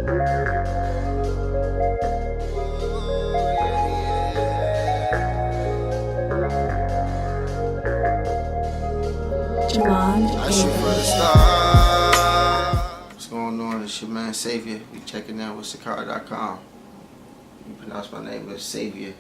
I shoot for the stars. What's going on? It's your man Svvoir. You checking out with Svvoir.com. You pronounce my name as Svvoir.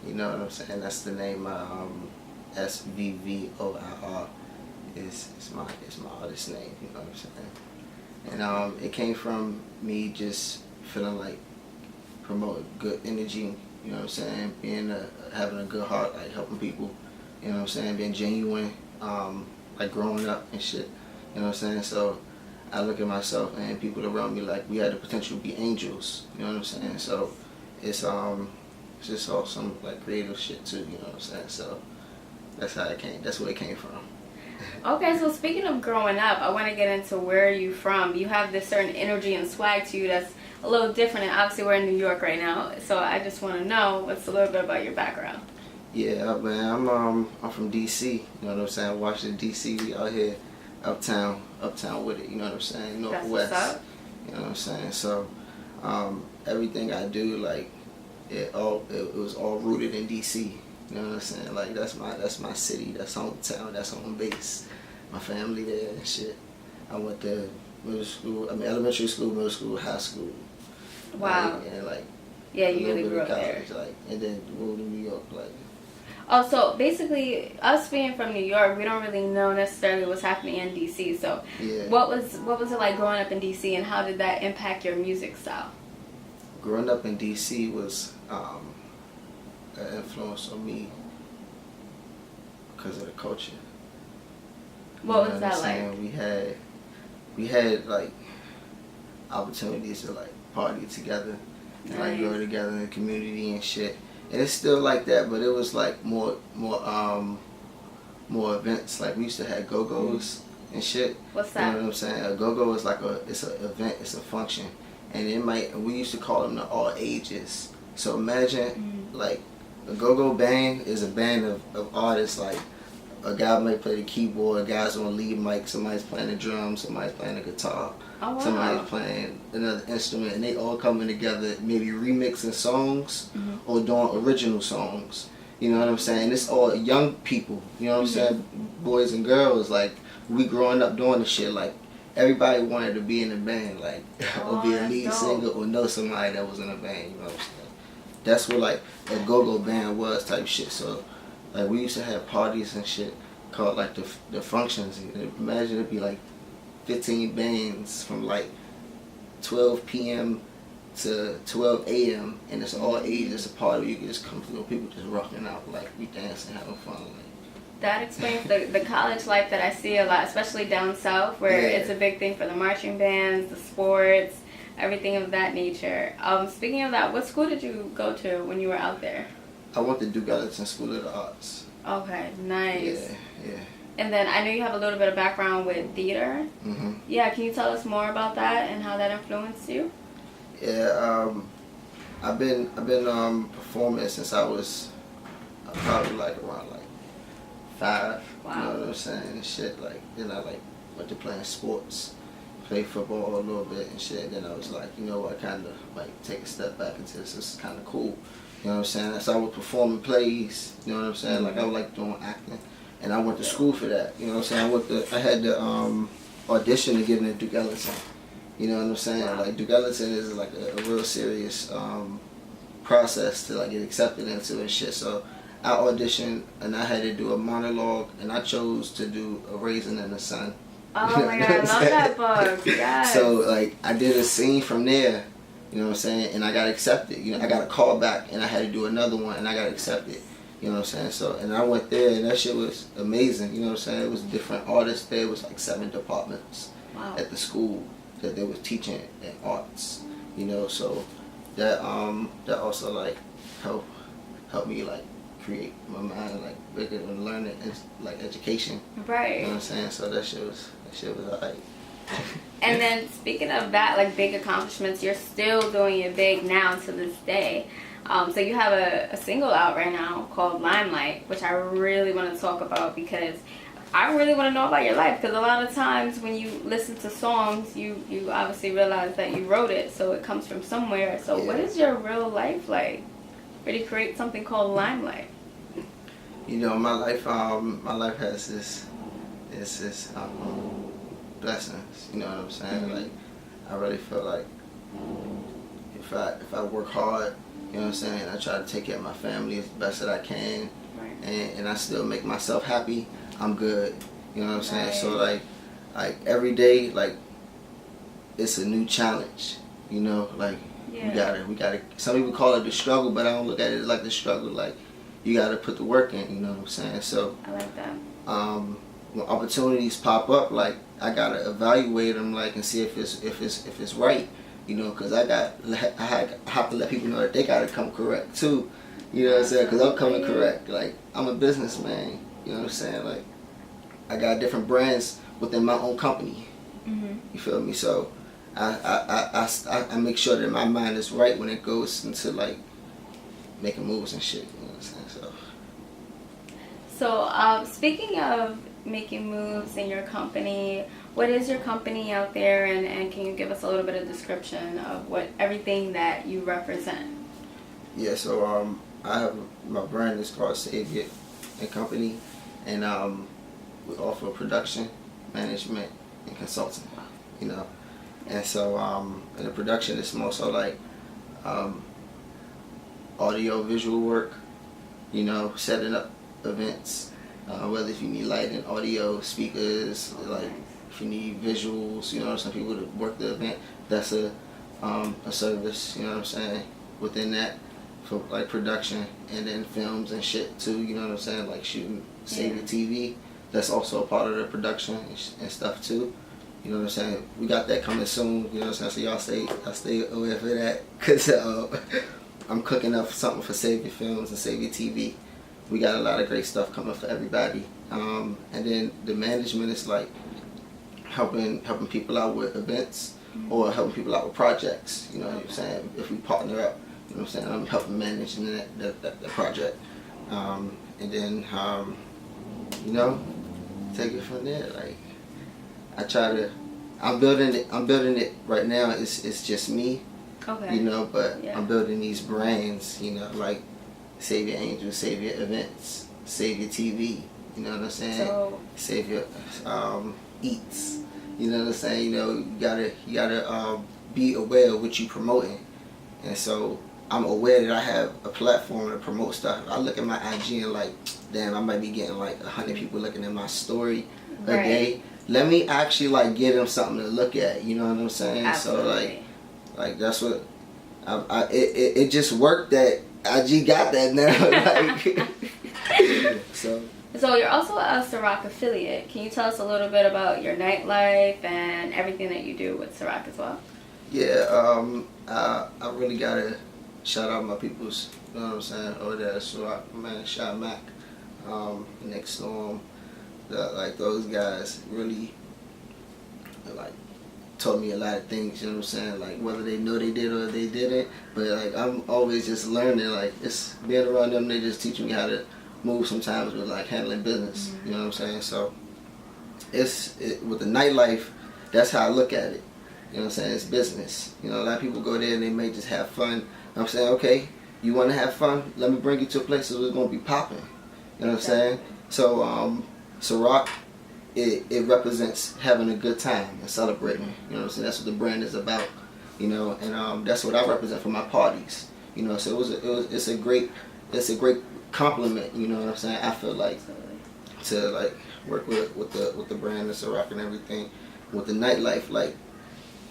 You know what I'm saying? That's the name. Svvoir is my artist name. You know what I'm saying? And it came from me just feeling like promoting good energy. You know what I'm saying? Being having a good heart, like helping people. You know what I'm saying? Being genuine. Like growing up and shit, you know what I'm saying? So I look at myself and people around me like we had the potential to be angels, you know what I'm saying? So it's just all some like creative shit too, you know what I'm saying? So that's how it came. That's where it came from. Okay, so speaking of growing up, I want to get into where you from. You have this certain energy and swag to you that's a little different, and obviously we're in New York right now. So I just want to know what's a little bit about your background. Yeah, man, I'm from DC, you know what I'm saying? Washington DC, we out here uptown with it, you know what I'm saying? Northwest. That's what's up. You know what I'm saying? So everything I do, like it was all rooted in DC. You know what I'm saying? Like that's my city, that's hometown, that's home base. My family there and shit. I went to elementary school, middle school, high school. Wow. Like, and like yeah, you really grew up college, there. like, and then moved to New York, like. Oh, so basically, us being from New York, we don't really know necessarily what's happening in DC. So, yeah. What was it like growing up in DC, and how did that impact your music style? Growing up in DC was an influence on me because of the culture. What was that like? We had like opportunities to like party together, and like grow together in the community and shit. And it's still like that, but it was like more events. Like we used to have go-go's and shit. What's that? You know what I'm saying? A go-go is like it's an event, it's a function, and we used to call them the all ages. So imagine like a go-go band is a band of artists. Like a guy might play the keyboard, a guy's on lead mic, somebody's playing the drums, somebody's playing the guitar. Oh, wow. Somebody's playing another instrument, and they all coming together, maybe remixing songs or doing original songs. You know what I'm saying? It's all young people. You know what I'm saying? Boys and girls. Like we growing up doing the shit. Like everybody wanted to be in a band, like or be a lead singer or know somebody that was in a band. You know what I'm saying? That's what like a go-go band was type shit. So like we used to have parties and shit called like the functions. Imagine it'd be like 15 bands from like 12 p.m. to 12 a.m. and it's all ages. It's a party where you can just come through, people just rocking out, like we dancing, having fun. Like. That explains the college life that I see a lot, especially down south, where it's a big thing for the marching bands, the sports, everything of that nature. Speaking of that, what school did you go to when you were out there? I went to Duke Ellington School of the Arts. Okay, nice. Yeah. And then I know you have a little bit of background with theater. Yeah, can you tell us more about that and how that influenced you? Yeah, I've been performing since I was probably like around like 5. Wow. You know what I'm saying? And shit. Like then I like went to playing sports, played football a little bit and shit. Then I was like, you know what, kind of like take a step back into this. This is kind of cool. You know what I'm saying? So I was performing plays. You know what I'm saying? Like I was like doing acting. And I went to school for that, you know what I'm saying? I had to audition to get into Duke Ellington, you know what I'm saying? Wow. Like Duke Ellington is like a real serious process to like get accepted into and shit. So I auditioned and I had to do a monologue, and I chose to do A Raisin in the Sun. Oh you know my God, I love that book. Yes. So like I did a scene from there, you know what I'm saying? And I got accepted. You know, I got a call back, and I had to do another one, and I got accepted. You know what I'm saying? So, and I went there, and that shit was amazing. You know what I'm saying? It was different artists there. It was like 7 departments at the school that they was teaching in arts. You know, so that also like helped me like create my mind like bigger and learning and like education. Right. You know what I'm saying? So that shit was alright. And then speaking of that, like big accomplishments, you're still doing it big now to this day. So you have a single out right now called Limelight, which I really want to talk about because I really want to know about your life, because a lot of times when you listen to songs, you obviously realize that you wrote it, so it comes from somewhere. So what is your real life like? Where do you create something called Limelight? You know, my life has this blessings. You know what I'm saying? Mm-hmm. Like, I really feel like if I work hard, you know what I'm saying, I try to take care of my family as best that I can, Right. and I still make myself happy, I'm good. You know what I'm saying? Right. So like every day, like, it's a new challenge. You know, like, we gotta. Some people call it the struggle, but I don't look at it like the struggle. Like, you gotta put the work in. You know what I'm saying? So I like that. when opportunities pop up, like, I gotta evaluate them, like, and see if it's right. You know, because I have to let people know that they gotta come correct too. You know what I'm saying? Because I'm coming correct. Like, I'm a businessman. You know what I'm saying? Like, I got different brands within my own company. Mm-hmm. You feel me? So I make sure that my mind is right when it goes into, like, making moves and shit. You know what I'm saying? So speaking of making moves in your company, what is your company out there, and can you give us a little bit of description of what everything that you represent? Yeah. So I have my brand is called Svvoir and Company, and we offer production, management, and consulting. You know. And so in the production, it's more so like audio visual work, you know, setting up events, whether if you need lighting, audio, speakers, like if you need visuals, you know, some people to work the event, that's a service, you know what I'm saying, within that, for like production, and then films and shit too, you know what I'm saying, like shooting Svvoir TV, that's also a part of the production and stuff too. You know what I'm saying? We got that coming soon. You know what I'm saying? So y'all stay aware for that, cause I'm cooking up something for Svvoir Films and Svvoir TV. We got a lot of great stuff coming for everybody. And then the management is like helping people out with events, or helping people out with projects. You know what I'm saying? If we partner up, you know what I'm saying? I'm helping manage that project. And then you know, take it from there. Like, I'm building it right now. It's just me, Okay. you know, but I'm building these brands, you know, like Svvoir Angels, Svvoir Events, Svvoir TV, you know what I'm saying? So, Svvoir Eats, you know what I'm saying? You know, you gotta be aware of what you promoting, and so I'm aware that I have a platform to promote stuff. I look at my IG and like, damn, I might be getting like 100 people looking at my story a day. Let me actually like give them something to look at, you know what I'm saying? absolutely. So like that's what it just worked that IG got that now. Like, So you're also a Ciroc affiliate. Can you tell us a little bit about your Nightlife and everything that you do with Ciroc as well? Yeah, I really gotta shout out my peoples, you know what I'm saying, over there at Ciroc, man, Shot Mac, Next Storm, like those guys really like taught me a lot of things, you know what I'm saying, like whether they know they did or they didn't, but like I'm always just learning, like it's being around them, they just teach me how to move sometimes with like handling business, you know what I'm saying, so with the Nightlife, that's how I look at it, you know what I'm saying, it's business, you know, a lot of people go there and they may just have fun, I'm saying, okay, you want to have fun, let me bring you to a place where it's going to be popping, you know what I'm saying, so Ciroc, it represents having a good time and celebrating. You know what I'm saying? That's what the brand is about. You know, and that's what I represent for my parties. You know, so it's a great compliment. You know what I'm saying? I feel like to like work with the brand of Ciroc and everything, with the Nightlife. Like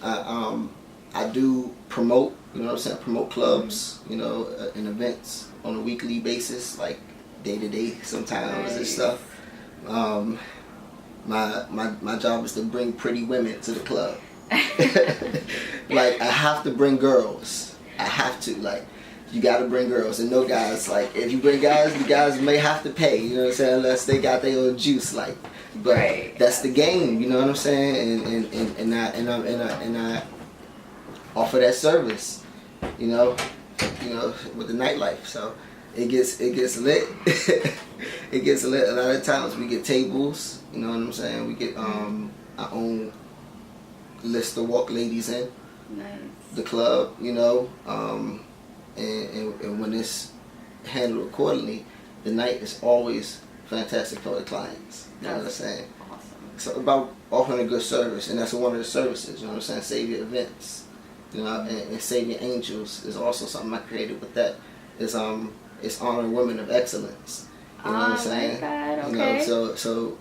I do promote. You know what I'm saying? Promote clubs. You know, and events on a weekly basis, like day to day sometimes and stuff. My job is to bring pretty women to the club. Like I have to bring girls. I have to, like, you gotta bring girls and no guys. Like if you bring guys, the guys may have to pay, you know what I'm saying, unless they got their own juice, like, but that's the game, you know what I'm saying, and I offer that service, you know, with the Nightlife. So it gets lit. It gets lit. A lot of times we get tables. You know what I'm saying? We get our own list to walk ladies in. Nice. The club, you know, and when it's handled accordingly, the night is always fantastic for the clients. You know what I'm saying? Awesome. It's about offering a good service, and that's one of the services. You know what I'm saying? Save your events, you know, and Save Your Angels is also something I created with that. It's honoring women of excellence. You know what I'm saying? Like that. Okay. You know, so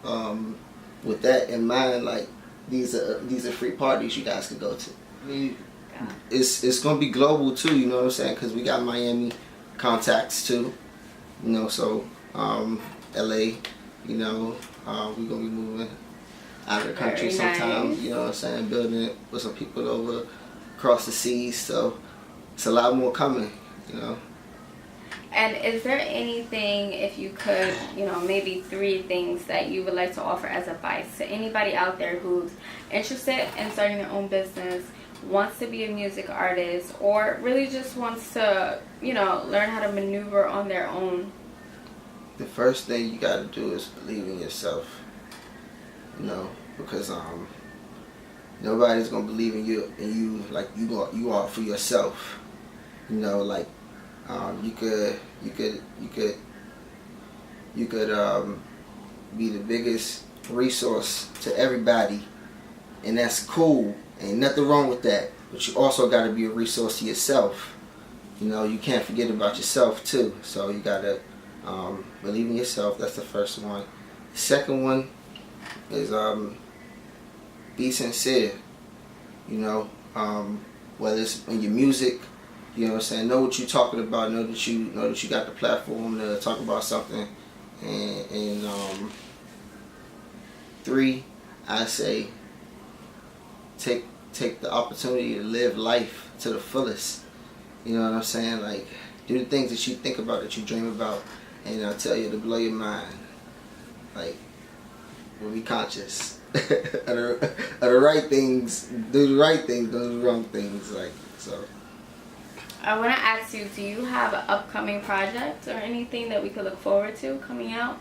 with that in mind, like these are free parties you guys can go to. It's gonna be global too. You know what I'm saying? Because we got Miami contacts too. You know, so LA. You know, we're gonna be moving out of the country sometime. Nice. You know what I'm saying? Building it with some people over across the seas. So it's a lot more coming. You know. And is there anything, if you could, you know, maybe 3 things that you would like to offer as advice to anybody out there who's interested in starting their own business, wants to be a music artist, or really just wants to, you know, learn how to maneuver on their own? The first thing you gotta do is believe in yourself. You know, because nobody's gonna believe in you like you are for yourself. You know, like you could be the biggest resource to everybody, and that's cool. Ain't nothing wrong with that. But you also got to be a resource to yourself. You know, you can't forget about yourself too. So you got to believe in yourself. That's the first one. The second one is be sincere. You know, whether it's in your music. You know what I'm saying? Know what you're talking about. Know that you got the platform to talk about something. And 3, I say, take the opportunity to live life to the fullest. You know what I'm saying? Like, do the things that you think about, that you dream about, and I'll tell you to blow your mind. Like, we'll be conscious of the right things. Do the right things. Do the wrong things. Like so. I want to ask you, do you have an upcoming project or anything that we could look forward to coming out?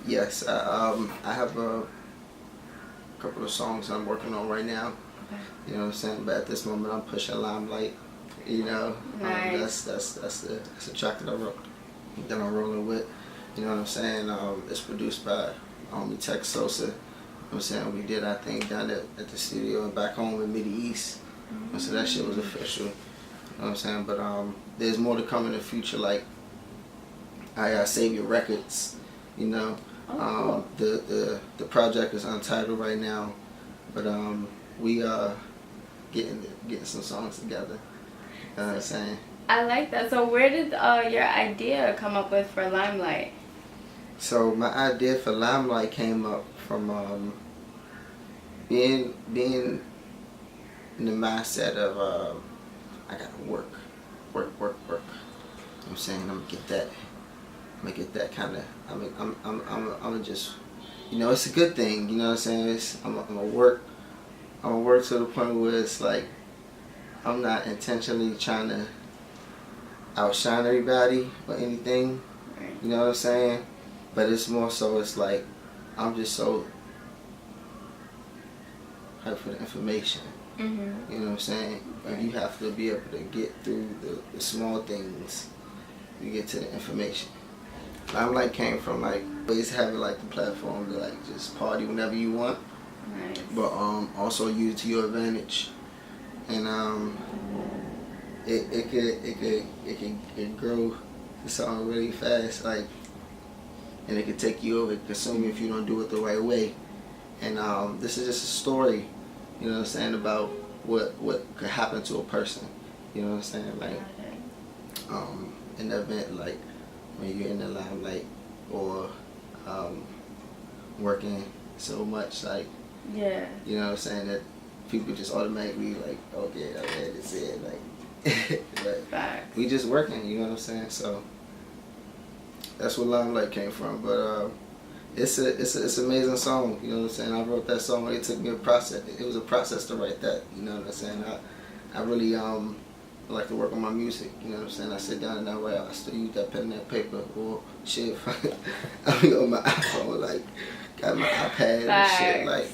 Yes, I have a couple of songs I'm working on right now. Okay. You know what I'm saying? But at this moment, I'm pushing Limelight. You know, nice. That's the track that I wrote, that I'm rolling with. You know what I'm saying? It's produced by homie Tech Sosa. You know what I'm saying? We did our thing down at the studio and back home in Mid-East. So that shit was official. You know what I'm saying? But there's more to come in the future. Like, I got Savior Records. You know, cool. The project is untitled right now, but we are getting some songs together. You know what I'm saying? I like that. So where did your idea come up with for Limelight? So my idea for Limelight came up from being in the mindset of I gotta work. You know what I'm saying? I'm gonna get that kind of. I'm just, you know, it's a good thing. You know what I'm saying? I'm gonna work to the point where it's like I'm not intentionally trying to outshine everybody or anything. Right. You know what I'm saying? But it's more so, it's like I'm just so hyped for the information. Mm-hmm. You know what I'm saying? Right. And you have to be able to get through the small things. You get to the information. Limelight came from like always having like the platform to like just party whenever you want, Nice. but also use it to your advantage, and it can grow to something really fast, like, and it can take you over, consume you if you don't do it the right way. And this is just a story, you know what I'm saying, about what could happen to a person. You know what I'm saying? Like, in the event, like, when you're in the limelight or working so much, like, yeah, you know what I'm saying, that people just automatically like, okay, that's it, like, but facts. we just working, you know what I'm saying? So that's where Limelight came from. But it's an amazing song, you know what I'm saying? I wrote that song. It took me a process. It was a process to write that, you know what I'm saying? I really I like to work on my music. You know what I'm saying? I sit down and I write. I still use that pen and that paper or shit. I be on my iPhone, like got my iPad and shit, like,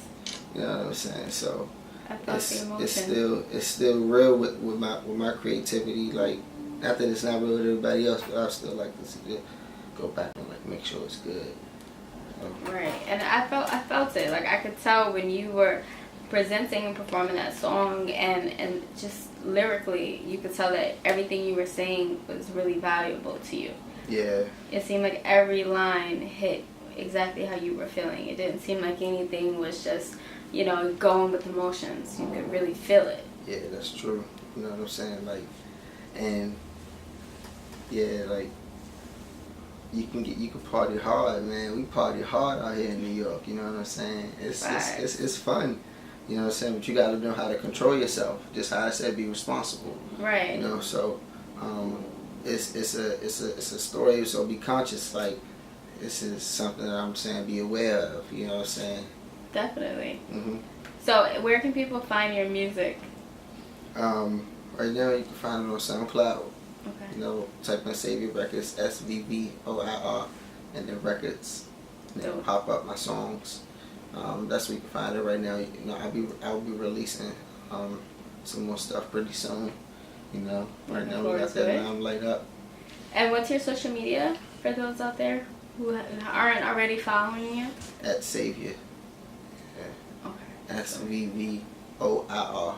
you know what I'm saying? So it's still real with my creativity. Like, not that it's not real with everybody else, but I still like to go back and like make sure it's good. Right, and I felt it. Like, I could tell when you were presenting and performing that song, and just lyrically, you could tell that everything you were saying was really valuable to you. Yeah. It seemed like every line hit exactly how you were feeling. It didn't seem like anything was just, you know, going with emotions. You could really feel it. Yeah, that's true. You know what I'm saying? Like, and yeah, like, you can party hard, man. We party hard out here in New York. You know what I'm saying? It's fun. You know what I'm saying? But you got to know how to control yourself. Just how I said, be responsible. Right. You know, so it's a story. So be conscious. Like, this is something that I'm saying, be aware of. You know what I'm saying? Definitely. Mhm. So where can people find your music? Right now you can find it on SoundCloud. Okay. You know, type in Svvoir Records, SVVOIR, and then records. And then pop up my songs. That's where you can find it right now. You know, I'll be releasing some more stuff pretty soon. You know, right now we got that Llama up. And what's your social media for those out there who aren't already following you? At Svvoir. Okay. SVVOIR.